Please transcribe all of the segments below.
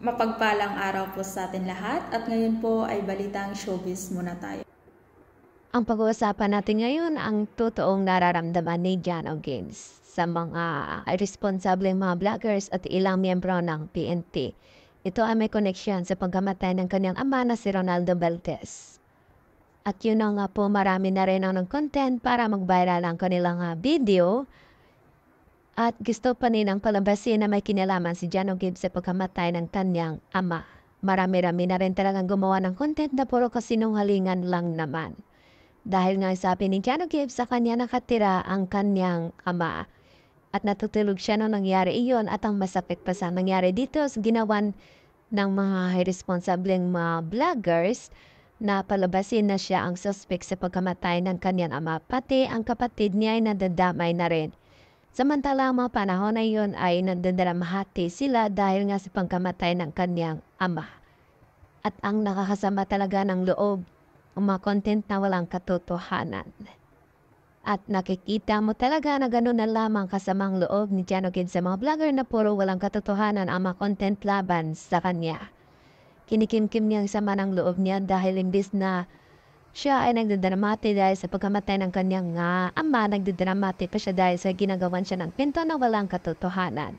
Mapagpalang araw po sa atin lahat at ngayon po ay balitang showbiz muna tayo. Ang pag-uusapan natin ngayon ang totoong nararamdaman ni Jano Gaines sa mga responsableng mga vloggers at ilang miyembro ng PNP. Ito ay may koneksyon sa pagkamatay ng kanyang ama na si Ronaldo Valdez. At yun na nga po, marami na rin ang content para mag-viral ang kanilang video. At gusto pa nilang palabasin na may kinalaman si Jano Gaines sa pagkamatay ng kanyang ama. Marami-rami na rin talagang gumawa ng content na puro kasinungalingan lang naman. Dahil nga sabi ni Jano Gaines sa kanya nakatira ang kanyang ama. At natutulog siya nung nangyari iyon at ang masakit pa sa nangyari dito sa ginawan ng mga irresponsableng mga vloggers na palabasin na siya ang suspect sa pagkamatay ng kanyang ama. Pati ang kapatid niya ay nadadamay na rin. Samantala ang mga panahon na iyon ay nandaramahati sila dahil nga sa pagkamatay ng kanyang ama. At ang nakakasama talaga ng loob, ang mga content na walang katotohanan. At nakikita mo talaga na gano'n na lamang kasamang loob ni Jano Gaines sa mga vlogger na puro walang katotohanan ang mga content laban sa kanya. Kinikimkim niya ang sama ng loob niya dahil imbis na siya ay nagdadramati dahil sa pagkamatay ng kanyang ama, nagdadramati pa siya dahil sa ginagawan siya ng pinto na walang katotohanan.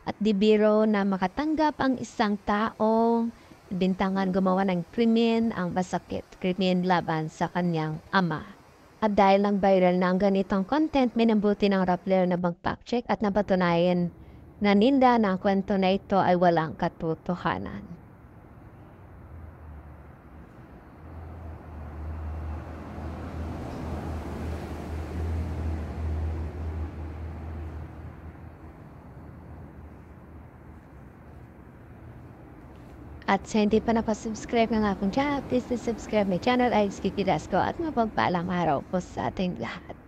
At di biro na makatanggap ang isang taong bintangan gumawa ng krimen, ang masakit, krimen laban sa kanyang ama. At dahil lang viral na ang ganitong content, minambuti ng Rappler na mag-fact-check at napatunayan na ninda na ang kwento na ito ay walang katotohanan. At sa hindi pa nakasubscribe ng aking channel, please subscribe my channel ay kikidas ko at mapagpalang araw po sa ating lahat.